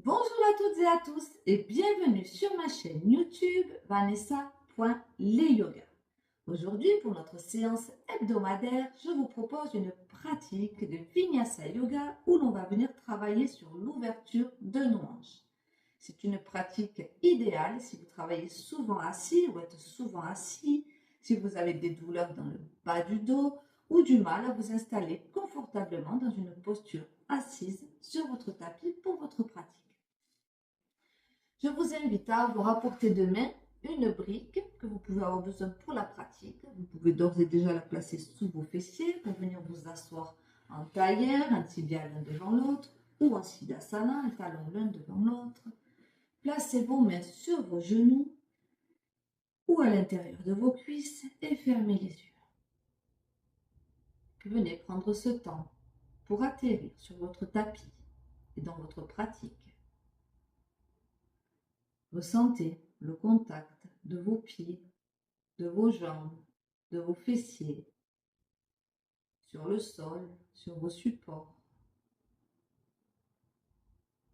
Bonjour à toutes et à tous et bienvenue sur ma chaîne YouTube Vanessa.leyoga. Aujourd'hui, pour notre séance hebdomadaire, je vous propose une pratique de Vinyasa Yoga où l'on va venir travailler sur l'ouverture de nos hanches. C'est une pratique idéale si vous travaillez souvent assis ou êtes souvent assis, si vous avez des douleurs dans le bas du dos ou du mal à vous installer confortablement dans une posture assise sur votre tapis pour votre pratique. Je vous invite à vous rapporter de main une brique que vous pouvez avoir besoin pour la pratique. Vous pouvez d'ores et déjà la placer sous vos fessiers pour venir vous asseoir en tailleur, un tibia l'un devant l'autre, ou en siddhasana, un talon l'un devant l'autre. Placez vos mains sur vos genoux ou à l'intérieur de vos cuisses et fermez les yeux. Puis venez prendre ce temps pour atterrir sur votre tapis et dans votre pratique. Ressentez le contact de vos pieds, de vos jambes, de vos fessiers, sur le sol, sur vos supports.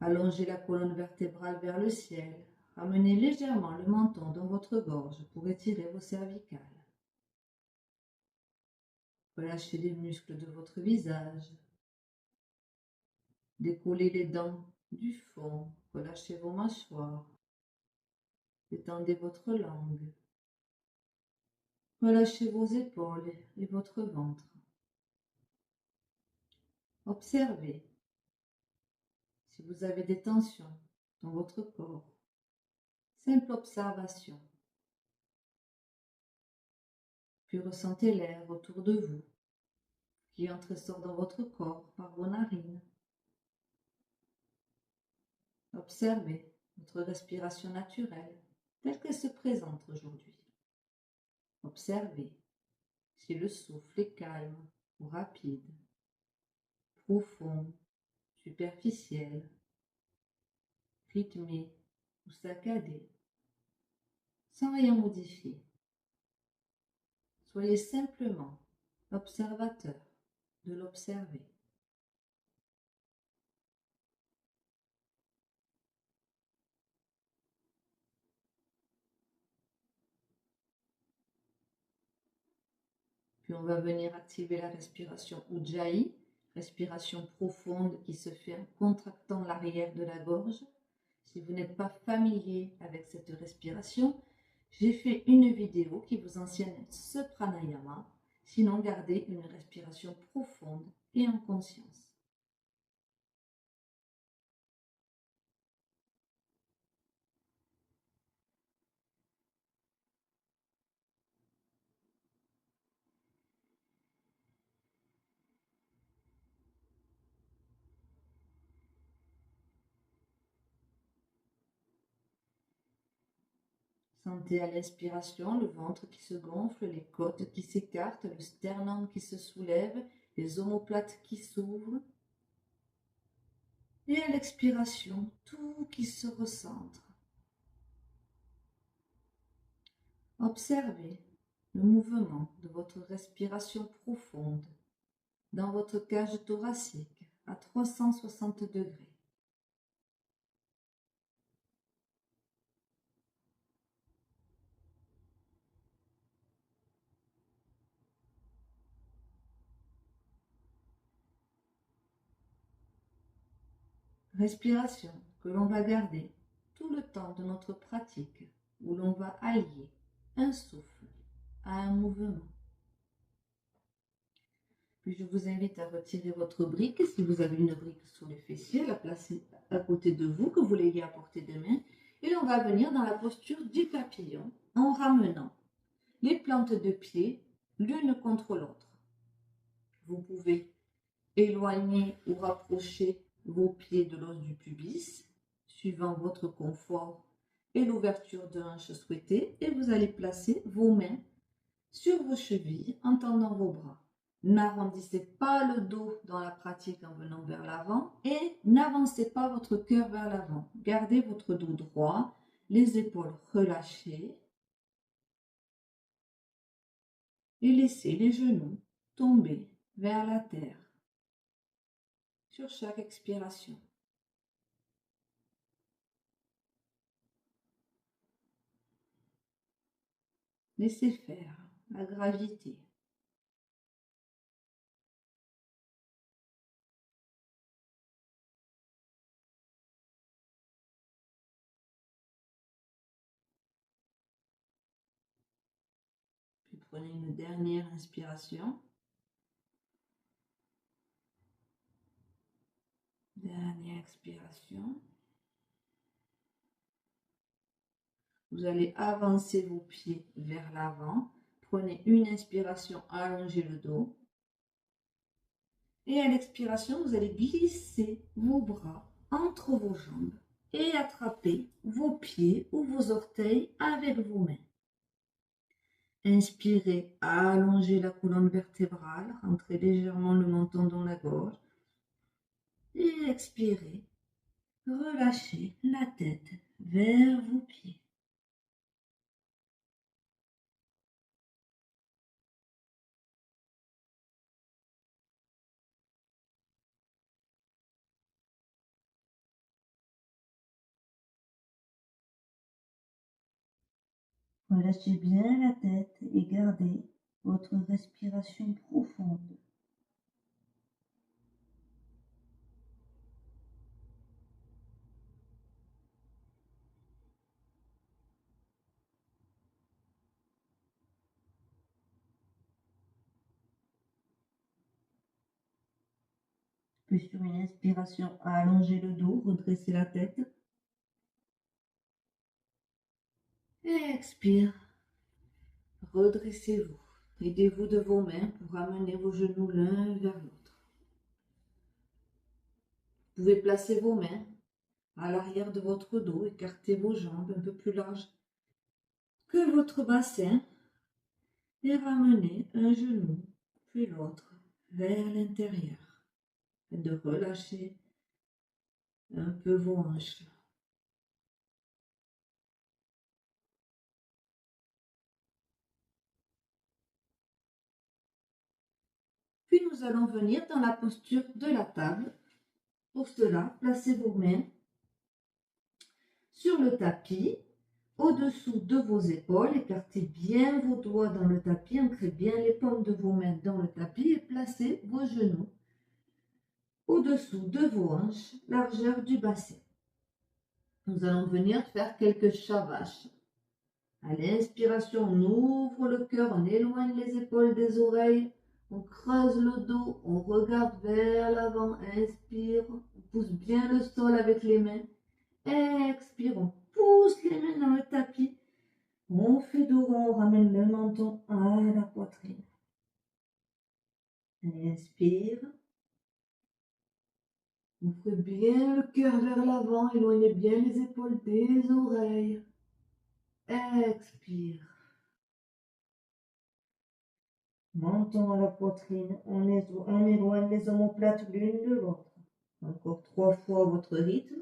Allongez la colonne vertébrale vers le ciel. Ramenez légèrement le menton dans votre gorge pour étirer vos cervicales. Relâchez les muscles de votre visage. Décollez les dents du fond. Relâchez vos mâchoires. Détendez votre langue. Relâchez vos épaules et votre ventre. Observez si vous avez des tensions dans votre corps. Simple observation. Puis ressentez l'air autour de vous qui entre et sort dans votre corps par vos narines. Observez votre respiration naturelle telle qu'elle se présente aujourd'hui. Observez si le souffle est calme ou rapide, profond, superficiel, rythmé ou saccadé, sans rien modifier. Soyez simplement observateur de l'observer. Puis on va venir activer la respiration Ujjayi, respiration profonde qui se fait en contractant l'arrière de la gorge. Si vous n'êtes pas familier avec cette respiration, j'ai fait une vidéo qui vous enseigne ce pranayama. Sinon, gardez une respiration profonde et en conscience. Sentez à l'inspiration le ventre qui se gonfle, les côtes qui s'écartent, le sternum qui se soulève, les omoplates qui s'ouvrent. Et à l'expiration, tout qui se recentre. Observez le mouvement de votre respiration profonde dans votre cage thoracique à 360 degrés. Respiration que l'on va garder tout le temps de notre pratique, où l'on va allier un souffle à un mouvement. Puis je vous invite à retirer votre brique, si vous avez une brique sur les fessiers, la placer à côté de vous, que vous l'ayez à portée de main, et l'on va venir dans la posture du papillon en ramenant les plantes de pied l'une contre l'autre. Vous pouvez éloigner ou rapprocher vos pieds de l'os du pubis, suivant votre confort et l'ouverture de hanche souhaitée, et vous allez placer vos mains sur vos chevilles en tendant vos bras. N'arrondissez pas le dos dans la pratique en venant vers l'avant et n'avancez pas votre cœur vers l'avant. Gardez votre dos droit, les épaules relâchées et laissez les genoux tomber vers la terre sur chaque expiration. Laissez faire la gravité. Puis prenez une dernière inspiration. Dernière expiration. Vous allez avancer vos pieds vers l'avant. Prenez une inspiration, allongez le dos. Et à l'expiration, vous allez glisser vos bras entre vos jambes et attraper vos pieds ou vos orteils avec vos mains. Inspirez, allongez la colonne vertébrale, rentrez légèrement le menton dans la gorge. Et expirez, relâchez la tête vers vos pieds. Relâchez bien la tête et gardez votre respiration profonde. Puis sur une inspiration, allongez le dos, redressez la tête. Et expire. Redressez-vous. Aidez-vous de vos mains pour amener vos genoux l'un vers l'autre. Vous pouvez placer vos mains à l'arrière de votre dos, écarter vos jambes un peu plus larges que votre bassin et ramener un genou puis l'autre vers l'intérieur. Et de relâcher un peu vos hanches. Puis nous allons venir dans la posture de la table. Pour cela, placez vos mains sur le tapis, au-dessous de vos épaules. Écartez bien vos doigts dans le tapis, ancrez bien les paumes de vos mains dans le tapis et placez vos genoux au-dessous de vos hanches, largeur du bassin. Nous allons venir faire quelques shavash. À l'inspiration, on ouvre le cœur, on éloigne les épaules des oreilles, on creuse le dos, on regarde vers l'avant, inspire, on pousse bien le sol avec les mains, expire, on pousse les mains dans le tapis, on fait dos rond, on ramène le menton à la poitrine. Inspire, ouvrez bien le cœur vers l'avant, éloignez bien les épaules des oreilles, expire. Menton à la poitrine, on éloigne les omoplates l'une de l'autre. Encore 3 fois votre rythme.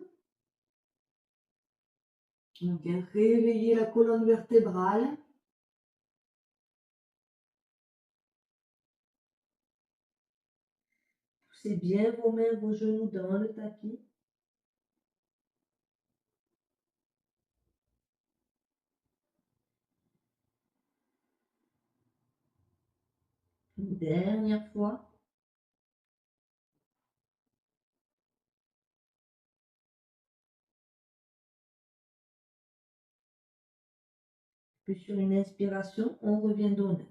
On vient réveiller la colonne vertébrale. Poussez bien vos mains, vos genoux dans le tapis. Une dernière fois. Puis sur une inspiration, on revient dos neutre.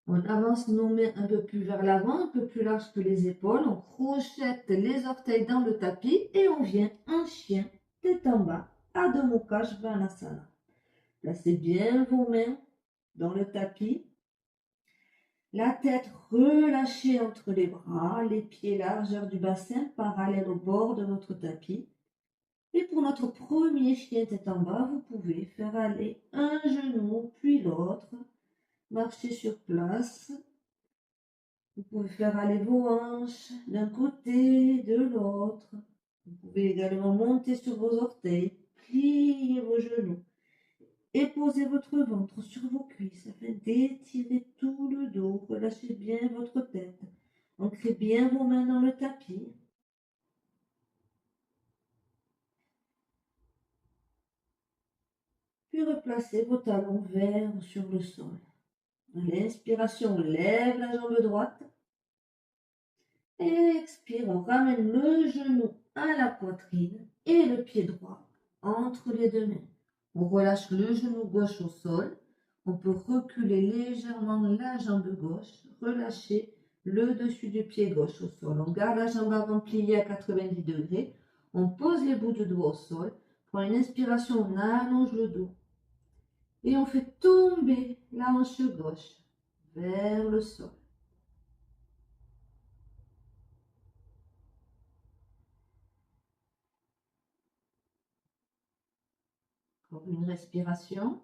On avance nos mains un peu plus vers l'avant, un peu plus large que les épaules. On crochette les orteils dans le tapis et on vient en chien, tête en bas, Adho Mukha Svanasana. Placez bien vos mains dans le tapis. La tête relâchée entre les bras, les pieds largeur du bassin, parallèle au bord de votre tapis. Et pour notre premier chien tête en bas, vous pouvez faire aller un genou puis l'autre. Marcher sur place. Vous pouvez faire aller vos hanches d'un côté, de l'autre. Vous pouvez également monter sur vos orteils, plier vos genoux et posez votre ventre sur vos cuisses afin d'étirer tout le dos. Relâchez bien votre tête. Ancrez bien vos mains dans le tapis. Puis puis replacez vos talons vers sur le sol. À l'inspiration, on lève la jambe droite. Et expire, on ramène le genou à la poitrine et le pied droit entre les deux mains. On relâche le genou gauche au sol. On peut reculer légèrement la jambe gauche, relâcher le dessus du pied gauche au sol. On garde la jambe avant pliée à 90 degrés. On pose les bouts de doigts au sol. Pour une inspiration, on allonge le dos. Et on fait tomber la hanche gauche vers le sol. Pour une respiration.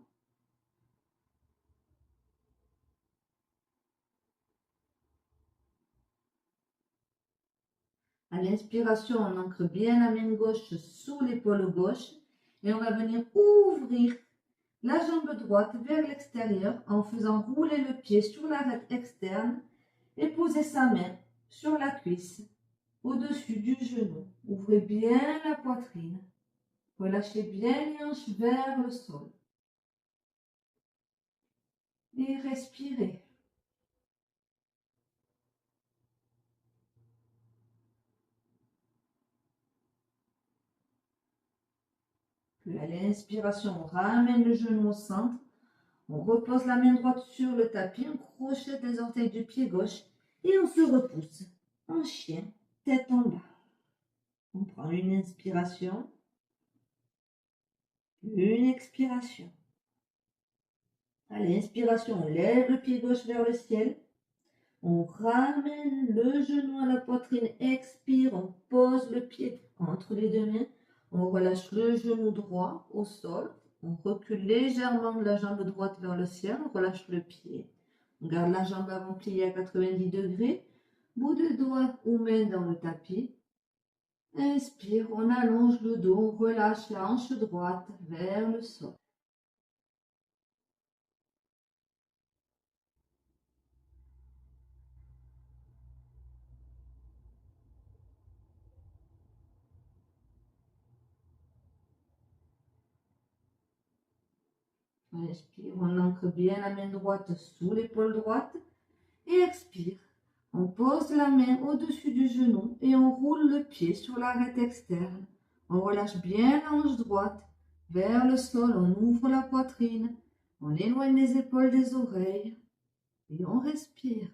À l'inspiration, on ancre bien la main gauche sous l'épaule gauche et on va venir ouvrir la jambe droite vers l'extérieur en faisant rouler le pied sur l'arête externe et poser sa main sur la cuisse au-dessus du genou. Ouvrez bien la poitrine. Relâchez bien les hanches vers le sol. Et respirez. Puis à l'inspiration, on ramène le genou au centre. On repose la main droite sur le tapis, on crochette les orteils du pied gauche et on se repousse en chien, tête en bas. On prend une inspiration, une expiration. À l'inspiration, on lève le pied gauche vers le ciel. On ramène le genou à la poitrine, expire, on pose le pied entre les deux mains. On relâche le genou droit au sol. On recule légèrement la jambe droite vers le ciel. On relâche le pied. On garde la jambe avant pliée à 90 degrés. Bout de doigt ou main dans le tapis. Inspire, on allonge le dos. On relâche la hanche droite vers le sol. Inspire, on ancre bien la main droite sous l'épaule droite. Et expire. On pose la main au-dessus du genou et on roule le pied sur l'arête externe. On relâche bien la hanche droite vers le sol. On ouvre la poitrine. On éloigne les épaules des oreilles. Et on respire.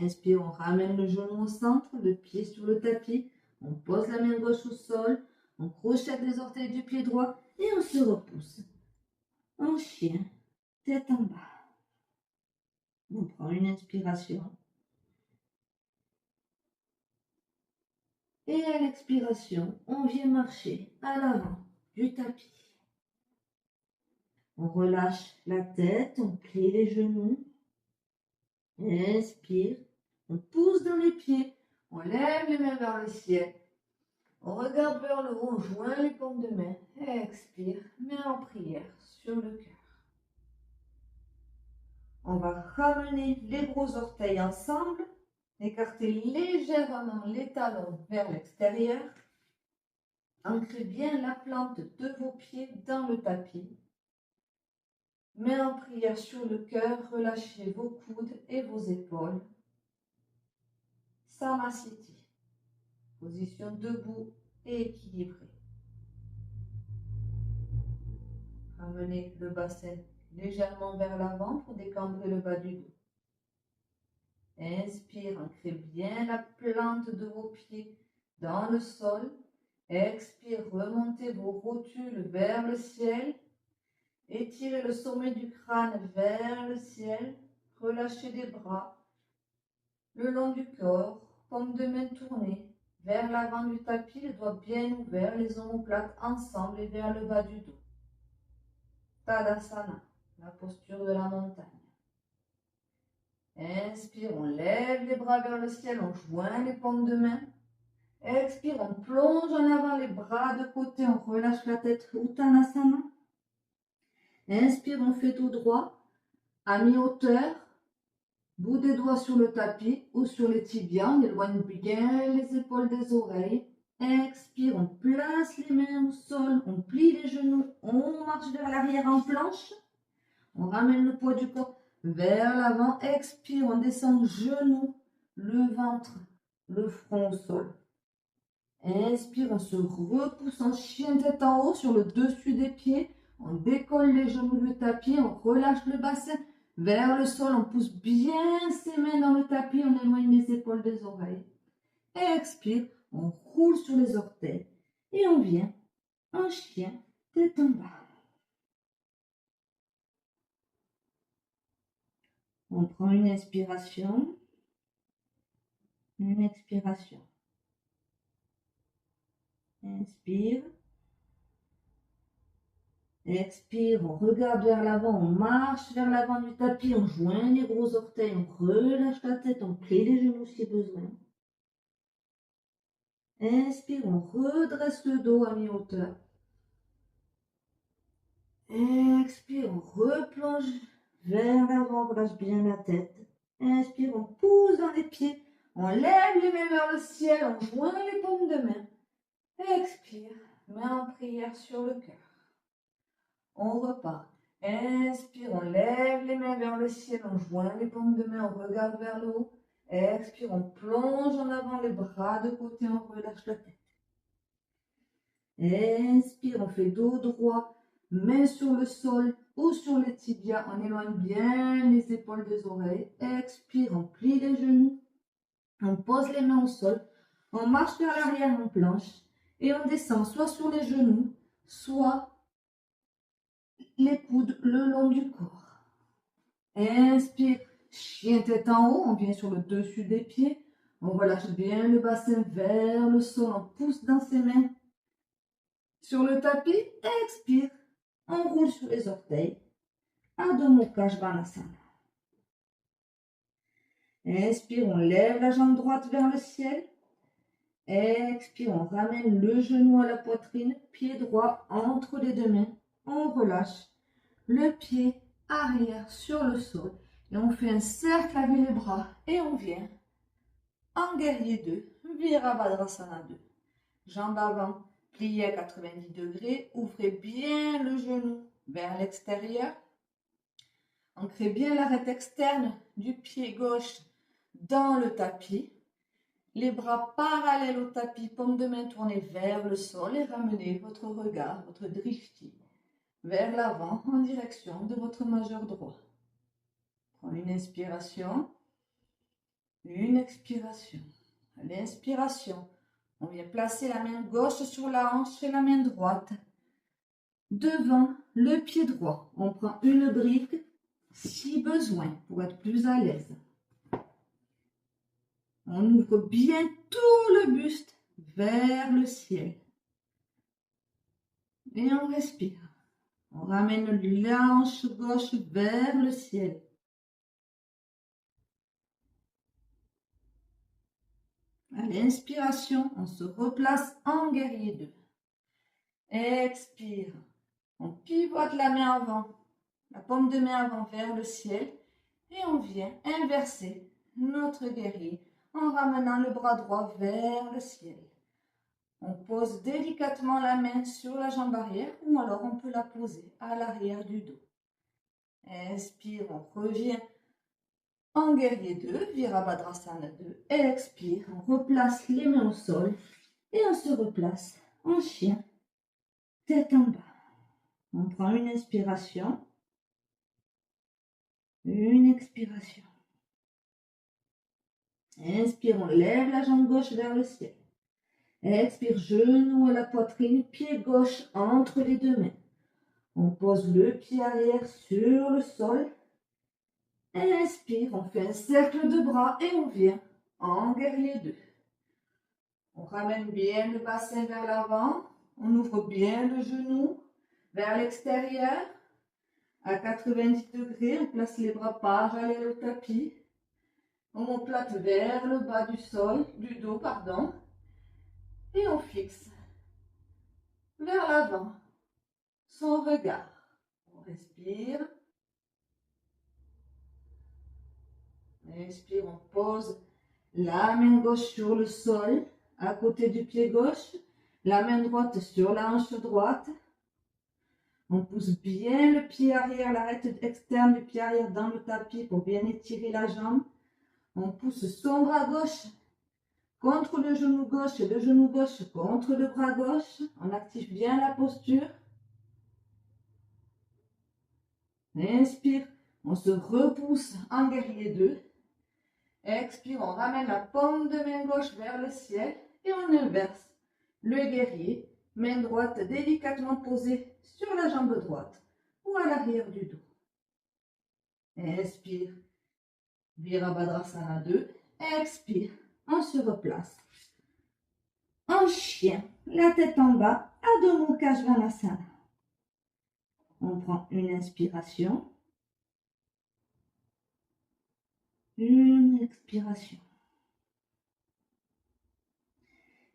Inspire, on ramène le genou au centre, le pied sur le tapis. On pose la main gauche au sol. On crochette les orteils du pied droit et on se repousse. En chien, tête en bas. On prend une inspiration. Et à l'expiration, on vient marcher à l'avant du tapis. On relâche la tête, on plie les genoux. Inspire, on pousse dans les pieds, on lève les mains vers le ciel. On regarde vers le haut, on joint les paumes de main. Expire, main en prière sur le cœur. On va ramener les gros orteils ensemble, écarter légèrement les talons vers l'extérieur. Ancrez bien la plante de vos pieds dans le tapis. Main en prière sur le cœur, relâchez vos coudes et vos épaules. Samasthiti. Position debout et équilibrée. Ramenez le bassin légèrement vers l'avant pour décambrer le bas du dos. Inspire, ancrez bien la plante de vos pieds dans le sol. Expire, remontez vos rotules vers le ciel. Étirez le sommet du crâne vers le ciel. Relâchez les bras le long du corps, paume de main tournée vers l'avant du tapis, les doigts bien ouverts, les omoplates ensemble et vers le bas du dos. Tadasana, la posture de la montagne. Inspire, on lève les bras vers le ciel, on joint les paumes de main. Expire, on plonge en avant les bras de côté, on relâche la tête, Uttanasana. Inspire, on fait tout droit, à mi-hauteur, bout des doigts sur le tapis ou sur les tibias, on éloigne bien les épaules des oreilles. Expire, on place les mains au sol, on plie les genoux, on marche vers l'arrière en planche. On ramène le poids du corps vers l'avant. Expire, on descend genoux, le ventre, le front au sol. Inspire, on se repousse en chien tête en haut sur le dessus des pieds. On décolle les genoux du tapis, on relâche le bassin vers le sol. On pousse bien ses mains dans le tapis, on éloigne les épaules des oreilles. Expire, on roule sur les orteils et on vient en chien tête en bas. On prend une inspiration, une expiration. Inspire. Expire, on regarde vers l'avant, on marche vers l'avant du tapis, on joint les gros orteils, on relâche la tête, on plie les genoux si besoin. Inspire, on redresse le dos à mi-hauteur. Expire, on replonge vers l'avant, on relâche bien la tête. Inspire, on pousse dans les pieds, on lève les mains vers le ciel, on joint les paumes de main. Expire, main en prière sur le cœur. On repart. Inspire, on lève les mains vers le ciel, on joint les paumes de main, on regarde vers le haut. Expire, on plonge en avant les bras de côté, on relâche la tête. Inspire, on fait dos droit, main sur le sol ou sur les tibias, on éloigne bien les épaules des oreilles. Expire, on plie les genoux, on pose les mains au sol, on marche vers l'arrière en planche et on descend soit sur les genoux, soit les coudes le long du corps. Inspire, chien tête en haut, on vient sur le dessus des pieds. On relâche bien le bassin vers le sol, on pousse dans ses mains sur le tapis. Expire, on roule sur les orteils. Adho Mukha Svanasana. Inspire, on lève la jambe droite vers le ciel. Expire, on ramène le genou à la poitrine, pied droit entre les deux mains. On relâche le pied arrière sur le sol et on fait un cercle avec les bras et on vient en guerrier 2, Virabhadrasana 2. Jambes avant pliées à 90 degrés, ouvrez bien le genou vers l'extérieur. Ancrez bien l'arête externe du pied gauche dans le tapis. Les bras parallèles au tapis, paume de main tournée vers le sol et ramenez votre regard, votre drishti, vers l'avant en direction de votre majeur droit. Prenez une inspiration, une expiration. À l'inspiration, on vient placer la main gauche sur la hanche et la main droite devant le pied droit. On prend une brique si besoin pour être plus à l'aise. On ouvre bien tout le buste vers le ciel. Et on respire. On ramène la hanche gauche vers le ciel. À l'inspiration, on se replace en guerrier 2. Expire. On pivote la main avant, la paume de main avant vers le ciel. Et on vient inverser notre guerrier en ramenant le bras droit vers le ciel. On pose délicatement la main sur la jambe arrière ou alors on peut la poser à l'arrière du dos. Inspire, on revient en guerrier 2, Virabhadrasana 2. Expire, on replace les mains au sol et on se replace en chien, tête en bas. On prend une inspiration, une expiration. Inspire, on lève la jambe gauche vers le ciel. Expire, genou à la poitrine, pied gauche entre les deux mains. On pose le pied arrière sur le sol. Inspire, on fait un cercle de bras et on vient en guerrier 2. On ramène bien le bassin vers l'avant. On ouvre bien le genou vers l'extérieur. À 90 degrés, on place les bras parallèles au tapis. On omoplate vers le bas du dos. Et on fixe vers l'avant son regard. On respire. Inspire, on pose la main gauche sur le sol, à côté du pied gauche. La main droite sur la hanche droite. On pousse bien le pied arrière, l'arête externe du pied arrière dans le tapis pour bien étirer la jambe. On pousse son bras gauche contre le genou gauche et le genou gauche contre le bras gauche. On active bien la posture. Inspire, on se repousse en guerrier 2. Expire, on ramène la paume de main gauche vers le ciel et on inverse le guerrier. Main droite délicatement posée sur la jambe droite ou à l'arrière du dos. Inspire, Virabhadrasana 2. Expire, on se replace. En chien, la tête en bas, Adho Mukha Svanasana. On prend une inspiration. Une expiration.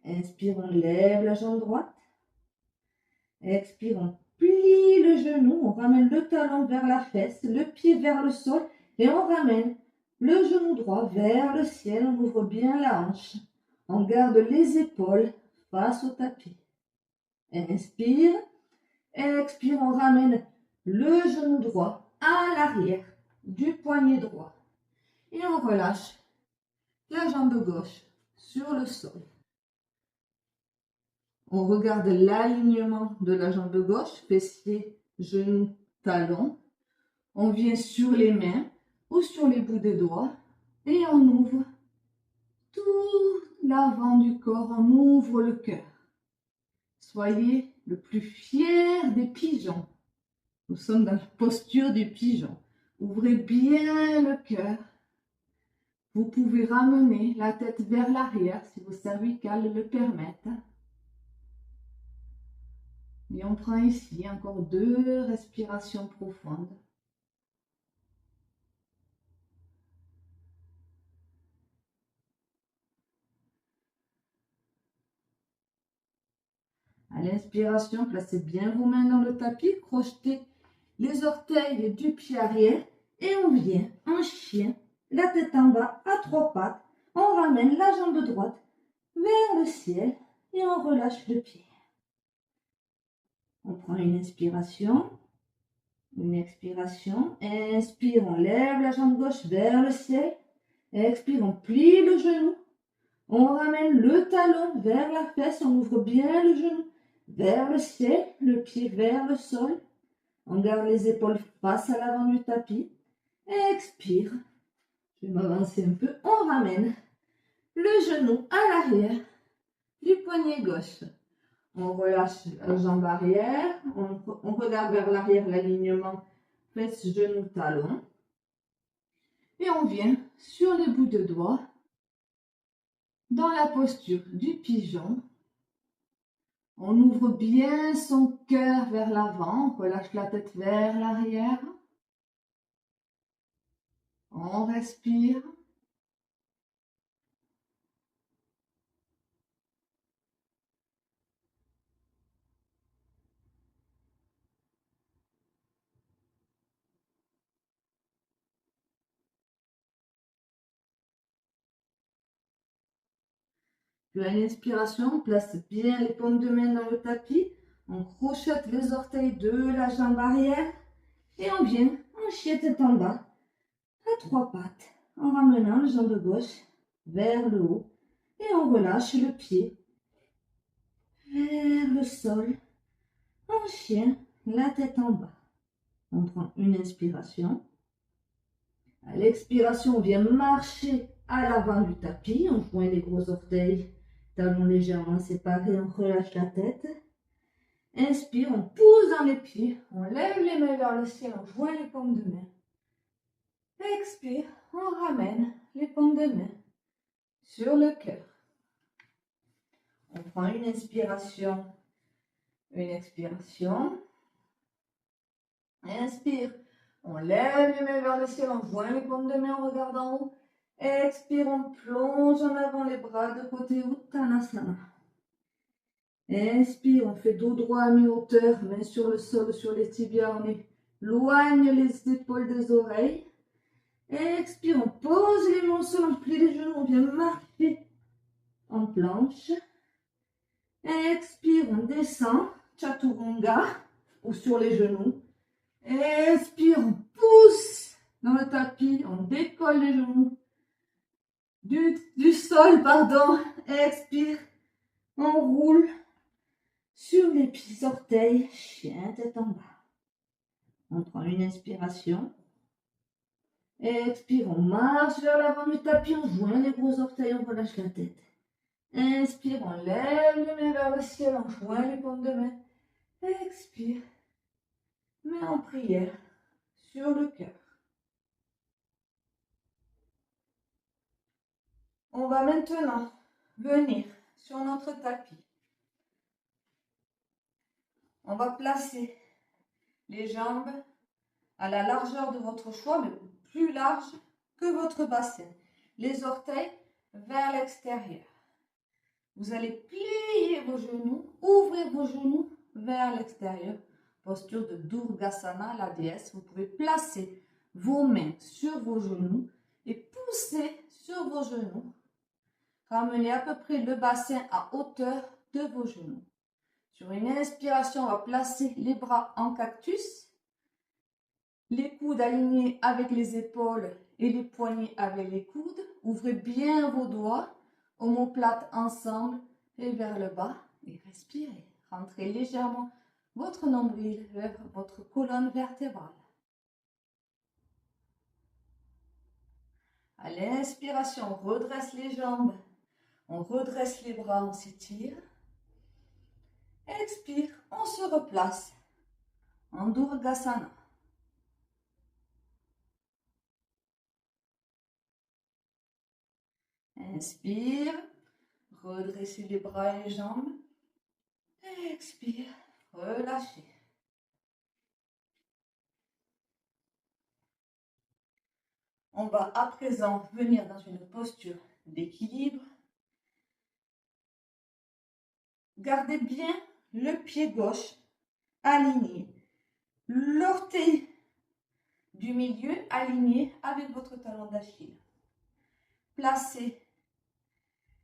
Inspire, on lève la jambe droite. Expire, on plie le genou, on ramène le talon vers la fesse, le pied vers le sol et on ramène le genou droit vers le ciel. On ouvre bien la hanche. On garde les épaules face au tapis. Inspire, expire, on ramène le genou droit à l'arrière du poignet droit et on relâche la jambe gauche sur le sol. On regarde l'alignement de la jambe gauche, fessier, genou, talon. On vient sur les mains ou sur les bouts des doigts et on ouvre tout l'avant du corps, on ouvre le cœur. Soyez le plus fier des pigeons. Nous sommes dans la posture du pigeon. Ouvrez bien le cœur. Vous pouvez ramener la tête vers l'arrière si vos cervicales le permettent. Et on prend ici encore 2 respirations profondes. À l'inspiration, placez bien vos mains dans le tapis, crochetez les orteils du pied arrière et on vient en chien, la tête en bas à 3 pattes. On ramène la jambe droite vers le ciel et on relâche le pied. On prend une inspiration, une expiration. Inspire, on lève la jambe gauche vers le ciel. Expire, on plie le genou. On ramène le talon vers la fesse, on ouvre bien le genou vers le ciel, le pied vers le sol. On garde les épaules face à l'avant du tapis. Expire. Je vais m'avancer un peu. On ramène le genou à l'arrière du poignet gauche. On relâche la jambe arrière. On regarde vers l'arrière l'alignement fesse, genou, talon. Et on vient sur les bouts de doigts dans la posture du pigeon. On ouvre bien son cœur vers l'avant, on relâche la tête vers l'arrière. On respire. Puis à l'inspiration, on place bien les paumes de main dans le tapis. On crochette les orteils de la jambe arrière. Et on vient en chien tête en bas, à 3 pattes, en ramenant la jambe gauche vers le haut. Et on relâche le pied vers le sol, en chien, la tête en bas. On prend une inspiration. À l'expiration, on vient marcher à l'avant du tapis. On joint les gros orteils, talons légèrement séparés, on relâche la tête. Inspire, on pousse dans les pieds, on lève les mains vers le ciel, on joint les paumes de main. Expire, on ramène les paumes de main sur le cœur. On prend une inspiration, une expiration. Inspire, on lève les mains vers le ciel, on joint les paumes de main, on regarde en haut. Expire, on plonge en avant les bras de côté, Uttanasana. Inspire, on fait dos droit à mi-hauteur, main sur le sol, sur les tibias, on est Loigne les épaules des oreilles. Expire, on pose les mains au sol, on plie les genoux, on vient marcher en planche. Expire, on descend, chaturanga, ou sur les genoux. Expire, on pousse dans le tapis, on décolle les genoux du sol, pardon. Expire, on roule sur les petits orteils, chien tête en bas. On prend une inspiration. Expire, on marche vers l'avant du tapis, on joint les gros orteils, on relâche la tête. Inspire, on lève les mains vers le ciel, on joint les paumes de main. Expire, main en prière sur le cœur. On va maintenant venir sur notre tapis. On va placer les jambes à la largeur de votre choix, mais plus large que votre bassin. Les orteils vers l'extérieur. Vous allez plier vos genoux, ouvrir vos genoux vers l'extérieur. Posture de Durgasana, la déesse. Vous pouvez placer vos mains sur vos genoux et pousser sur vos genoux. Ramenez à peu près le bassin à hauteur de vos genoux. Sur une inspiration, on va placer les bras en cactus. Les coudes alignés avec les épaules et les poignets avec les coudes. Ouvrez bien vos doigts. Omoplate ensemble et vers le bas. Et respirez. Rentrez légèrement votre nombril vers votre colonne vertébrale. À l'inspiration, on redresse les jambes. On redresse les bras, on s'étire. Expire, on se replace en Durgasana. Inspire, redressez les bras et les jambes. Expire, relâchez. On va à présent venir dans une posture d'équilibre. Gardez bien le pied gauche aligné. L'orteil du milieu aligné avec votre talon d'Achille. Placez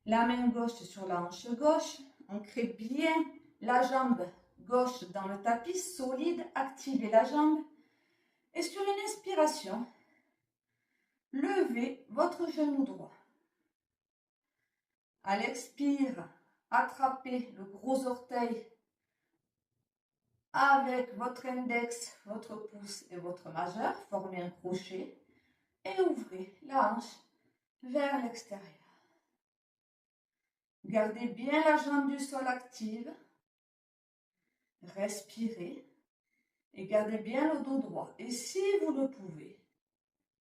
la main gauche sur la hanche gauche. Ancrez bien la jambe gauche dans le tapis, solide. Activez la jambe. Et sur une inspiration, levez votre genou droit. À l'expire, attrapez le gros orteil avec votre index, votre pouce et votre majeur. Formez un crochet et ouvrez la hanche vers l'extérieur. Gardez bien la jambe du sol active. Respirez et gardez bien le dos droit. Et si vous le pouvez,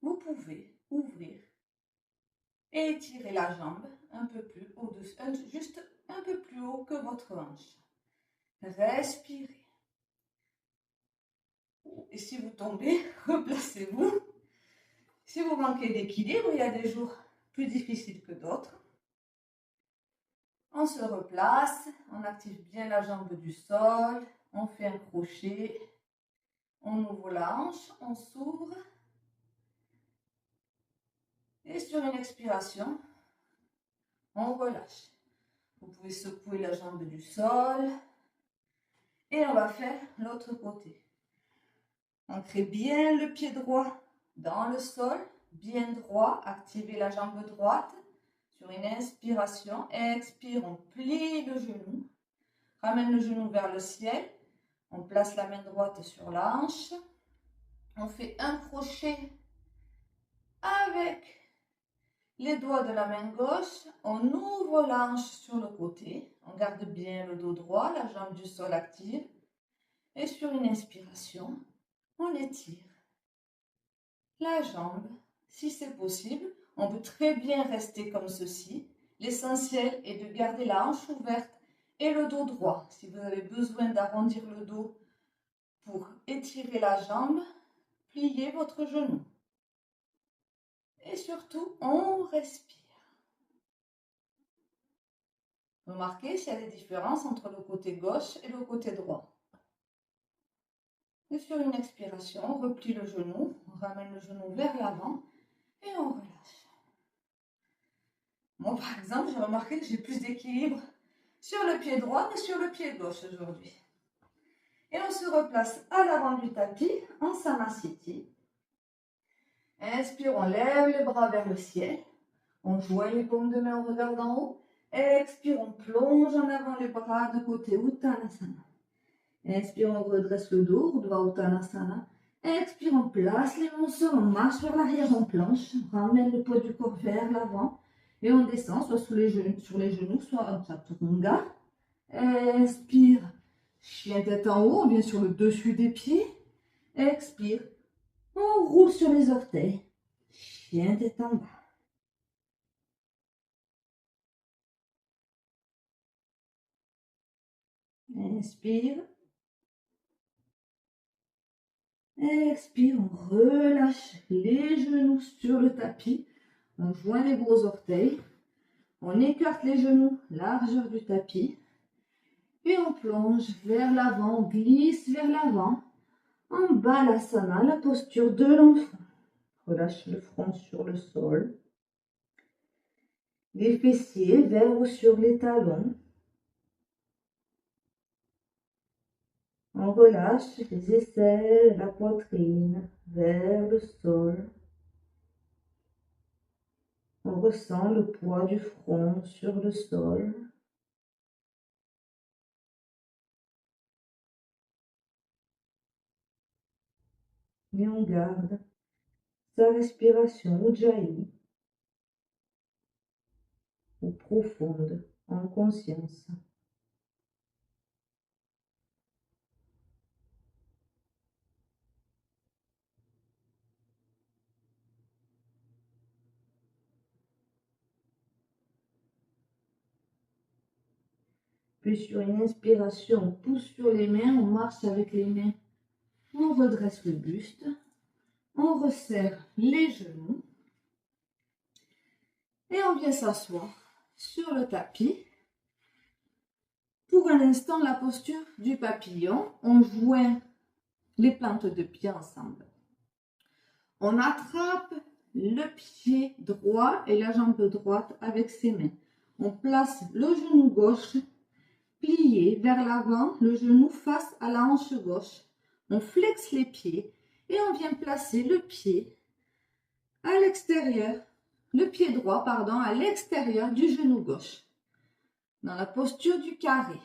vous pouvez ouvrir et étirer la jambe un peu plus au-dessus, juste un peu plus haut que votre hanche. Respirez. Et si vous tombez, replacez-vous. Si vous manquez d'équilibre, il y a des jours plus difficiles que d'autres. On se replace, on active bien la jambe du sol, on fait un crochet, on ouvre la hanche, on s'ouvre. Et sur une expiration, on relâche. Vous pouvez secouer la jambe du sol. Et on va faire l'autre côté. Ancrez bien le pied droit dans le sol, bien droit. Activez la jambe droite. Sur une inspiration, expire, on plie le genou. Ramène le genou vers le ciel. On place la main droite sur la hanche. On fait un crochet avec les doigts de la main gauche. On ouvre la hanche sur le côté. On garde bien le dos droit, la jambe du sol active. Et sur une inspiration, on étire la jambe. Si c'est possible, on peut très bien rester comme ceci. L'essentiel est de garder la hanche ouverte et le dos droit. Si vous avez besoin d'arrondir le dos pour étirer la jambe, pliez votre genou. Et surtout, on respire. Remarquez s'il y a des différences entre le côté gauche et le côté droit. Et sur une expiration, on replie le genou, on ramène le genou vers l'avant et on relâche. Moi, par exemple, j'ai remarqué que j'ai plus d'équilibre sur le pied droit que sur le pied gauche aujourd'hui. Et on se replace à l'avant du tapis en Samasthiti. Inspire, on lève les bras vers le ciel. On joint les paumes de main en regardant haut. Expire, on plonge en avant les bras de côté, Uttanasana. Inspire, on redresse le dos, Urdhva Uttanasana. Expire, on place les mains au sol, on marche vers l'arrière, on planche, on ramène le poids du corps vers l'avant et on descend soit sur les genoux, soit en Chaturanga. Inspire, chien tête en haut, on vient sur le dessus des pieds. Expire, on roule sur les orteils, chien tête en bas. Inspire. Expire, on relâche les genoux sur le tapis. On joint les gros orteils. On écarte les genoux, largeur du tapis. Et on plonge vers l'avant, on glisse vers l'avant. En balasana, la posture de l'enfant. Relâche le front sur le sol. Les fessiers vers ou sur les talons. On relâche les aisselles, la poitrine vers le sol. On ressent le poids du front sur le sol. Et on garde sa respiration Ujjayi ou profonde en conscience. Puis sur une inspiration, on pousse sur les mains, on marche avec les mains, on redresse le buste, on resserre les genoux et on vient s'asseoir sur le tapis. Pour un instant, la posture du papillon, on joint les plantes de pied ensemble. On attrape le pied droit et la jambe droite avec ses mains. On place le genou gauche plié vers l'avant, le genou face à la hanche gauche. On flexe les pieds et on vient placer le pied à l'extérieur, le pied droit, pardon, à l'extérieur du genou gauche, dans la posture du carré.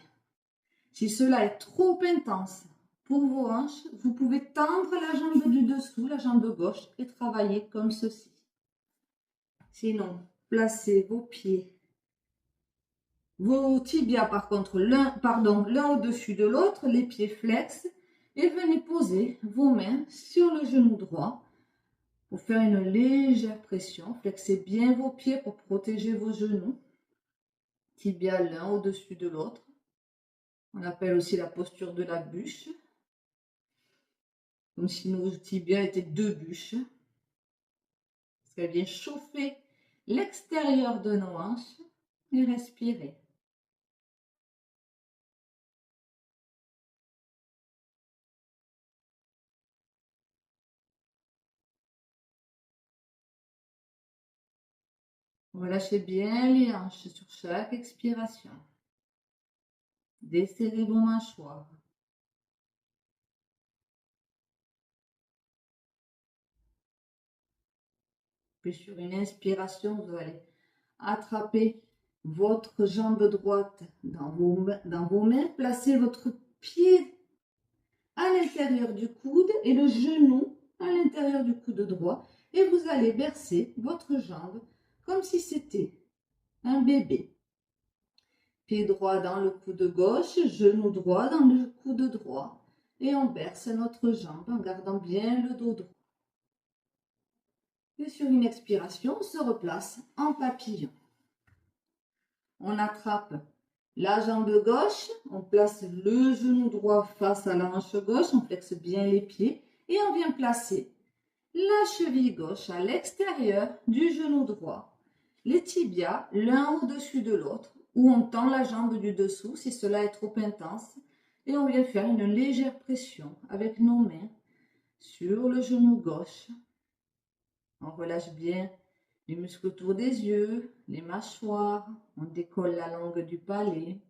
Si cela est trop intense pour vos hanches, vous pouvez tendre la jambe du dessous, la jambe gauche, et travailler comme ceci. Sinon, placez vos pieds, vos tibias par contre, l'un au-dessus de l'autre, les pieds flex, et venez poser vos mains sur le genou droit pour faire une légère pression. Flexez bien vos pieds pour protéger vos genoux. Tibias l'un au-dessus de l'autre. On appelle aussi la posture de la bûche. Comme si nos tibias étaient deux bûches. Parce qu'elle vient chauffer l'extérieur de nos hanches et respirer. Relâchez bien les hanches sur chaque expiration. Desserrez vos mâchoires. Puis sur une inspiration, vous allez attraper votre jambe droite dans vos mains. Placez votre pied à l'intérieur du coude et le genou à l'intérieur du coude droit. Et vous allez bercer votre jambe comme si c'était un bébé. Pied droit dans le coude gauche, genou droit dans le coude droit. Et on berce notre jambe en gardant bien le dos droit. Et sur une expiration, on se replace en papillon. On attrape la jambe gauche, on place le genou droit face à la hanche gauche, on flexe bien les pieds et on vient placer la cheville gauche à l'extérieur du genou droit. Les tibias l'un au-dessus de l'autre ou on tend la jambe du dessous si cela est trop intense Et on vient faire une légère pression avec nos mains sur le genou gauche. On relâche bien les muscles autour des yeux, les mâchoires. On décolle la langue du palais.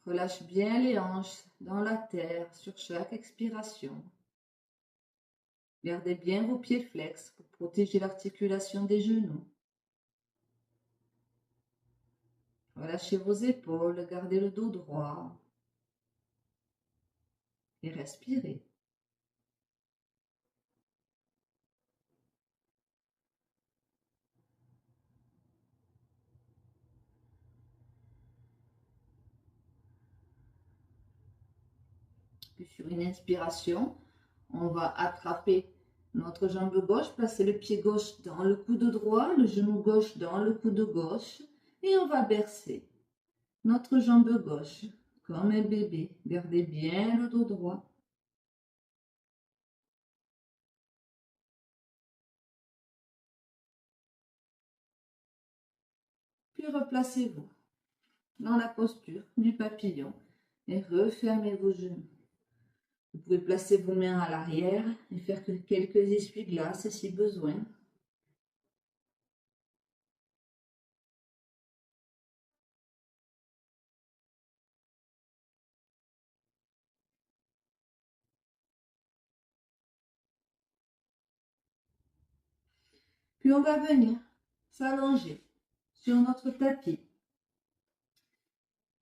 Relâche bien les hanches dans la terre sur chaque expiration. Gardez bien vos pieds flex pour protéger l'articulation des genoux. Relâchez vos épaules, gardez le dos droit et respirez. Puis sur une inspiration, on va attraper notre jambe gauche, placer le pied gauche dans le coude droit, le genou gauche dans le coude gauche et on va bercer notre jambe gauche comme un bébé. Gardez bien le dos droit. Puis replacez-vous dans la posture du papillon et refermez vos genoux. Vous pouvez placer vos mains à l'arrière et faire quelques essuie-glaces si besoin. Puis on va venir s'allonger sur notre tapis.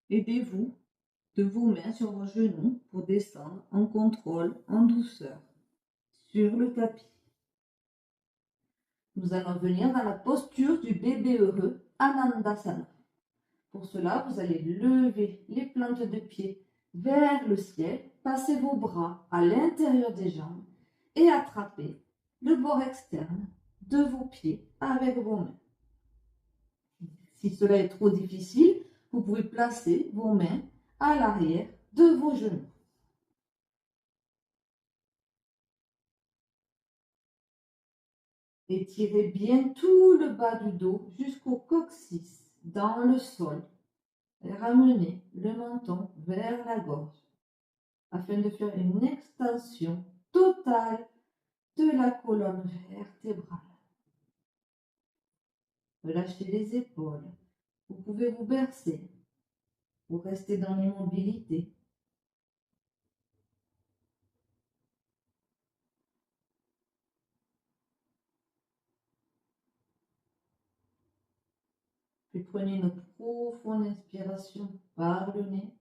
Aidez-vous de vos mains sur vos genoux pour descendre en contrôle, en douceur, sur le tapis. Nous allons venir dans la posture du bébé heureux, Anandasana. Pour cela, vous allez lever les plantes de pied vers le ciel, passer vos bras à l'intérieur des jambes et attraper le bord externe de vos pieds avec vos mains. Si cela est trop difficile, vous pouvez placer vos mains à l'arrière de vos genoux. Étirez bien tout le bas du dos jusqu'au coccyx dans le sol. Et ramenez le menton vers la gorge afin de faire une extension totale de la colonne vertébrale. Relâchez les épaules. Vous pouvez vous bercer pour rester dans l'immobilité. Puis prenez une profonde inspiration par le nez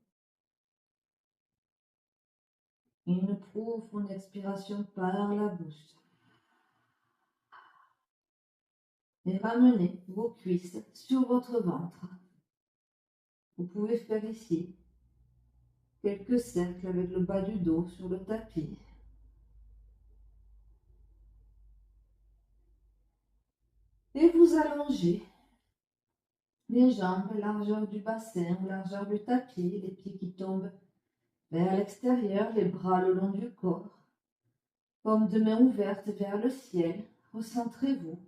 et une profonde expiration par la bouche. Et ramenez vos cuisses sur votre ventre. Vous pouvez faire ici quelques cercles avec le bas du dos sur le tapis. Et vous allongez les jambes, largeur du bassin, largeur du tapis, les pieds qui tombent vers l'extérieur, les bras le long du corps. Paumes de main ouvertes vers le ciel. Recentrez-vous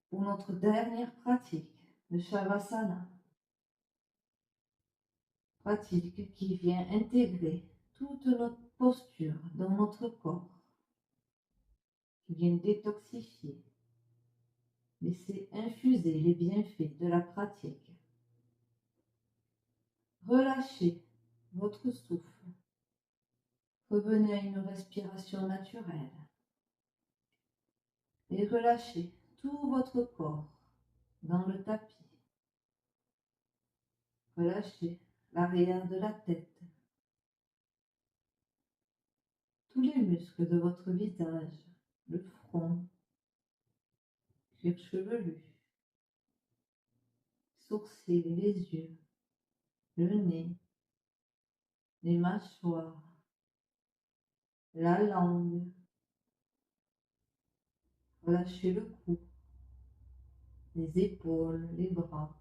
pour notre dernière pratique, le Shavasana. Pratique qui vient intégrer toute notre posture dans notre corps, qui vient détoxifier, laisser infuser les bienfaits de la pratique. Relâchez votre souffle. Revenez à une respiration naturelle et relâchez tout votre corps dans le tapis. Relâchez l'arrière de la tête, tous les muscles de votre visage, le front, cuir chevelu, sourcils, les yeux, le nez, les mâchoires, la langue. Relâchez le cou, les épaules, les bras,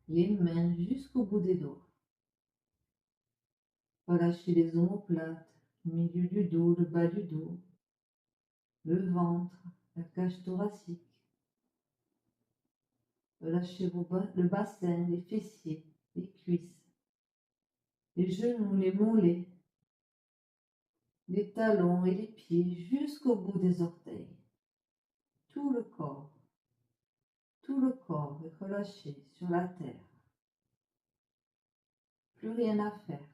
les mains jusqu'au bout des doigts. Relâchez les omoplates, le milieu du dos, le bas du dos, le ventre, la cage thoracique. Relâchez le bassin, les fessiers, les cuisses. les genoux, les mollets, les talons et les pieds jusqu'au bout des orteils. Tout le corps est relâché sur la terre. Plus rien à faire.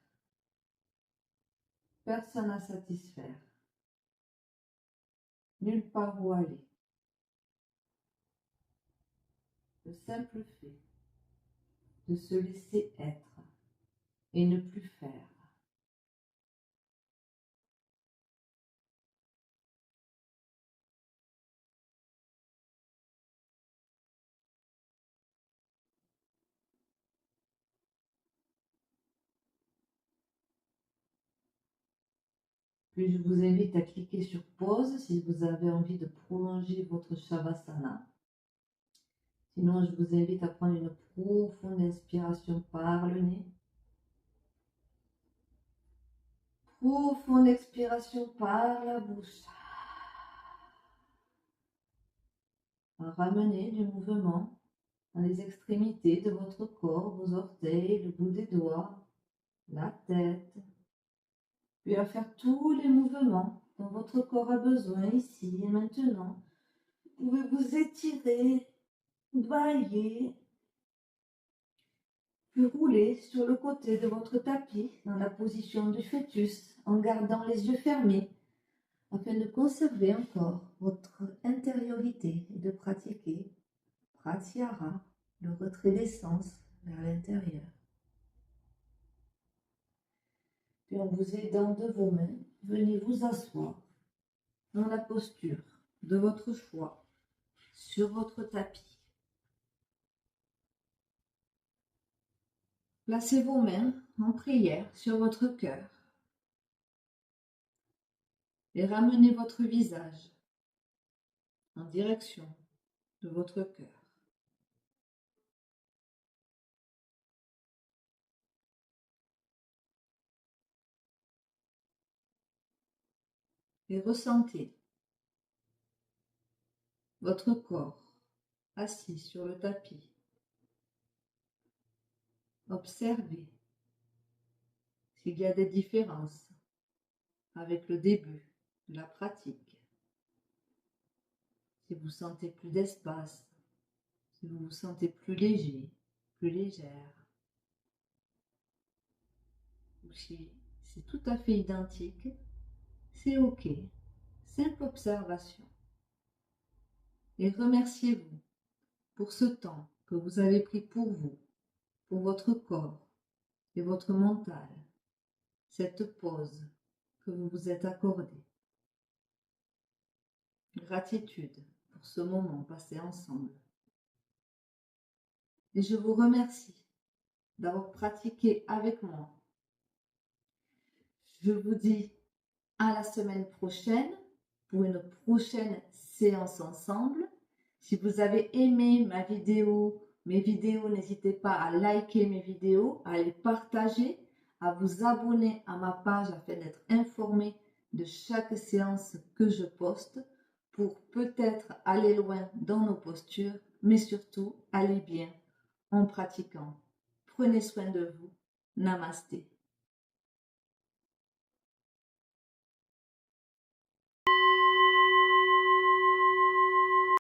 Personne à satisfaire. Nulle part où aller. Le simple fait de se laisser être et ne plus faire. Puis je vous invite à cliquer sur pause si vous avez envie de prolonger votre Shavasana. Sinon, je vous invite à prendre une profonde inspiration par le nez. Profonde expiration par la bouche. Ramenez du mouvement dans les extrémités de votre corps, vos orteils, le bout des doigts, la tête. Puis à faire tous les mouvements dont votre corps a besoin ici et maintenant. Vous pouvez vous étirer, bailler, puis rouler sur le côté de votre tapis dans la position du fœtus en gardant les yeux fermés afin de conserver encore votre intériorité et de pratiquer Pratyahara, le retrait des sens vers l'intérieur. Puis en vous aidant de vos mains, venez vous asseoir dans la posture de votre choix sur votre tapis. Placez vos mains en prière sur votre cœur et ramenez votre visage en direction de votre cœur. Et ressentez votre corps assis sur le tapis. Observez s'il y a des différences avec le début de la pratique. Si vous sentez plus d'espace, si vous vous sentez plus léger, plus légère, ou si c'est tout à fait identique, c'est ok. Simple observation. Et remerciez-vous pour ce temps que vous avez pris pour vous, pour votre corps et votre mental, cette pause que vous vous êtes accordée. Gratitude pour ce moment passé ensemble. Et je vous remercie d'avoir pratiqué avec moi. Je vous dis à la semaine prochaine pour une prochaine séance ensemble. Si vous avez aimé mes vidéos, n'hésitez pas à liker mes vidéos, à les partager, à vous abonner à ma page afin d'être informé de chaque séance que je poste pour peut-être aller loin dans nos postures, mais surtout aller bien en pratiquant. Prenez soin de vous. Namasté.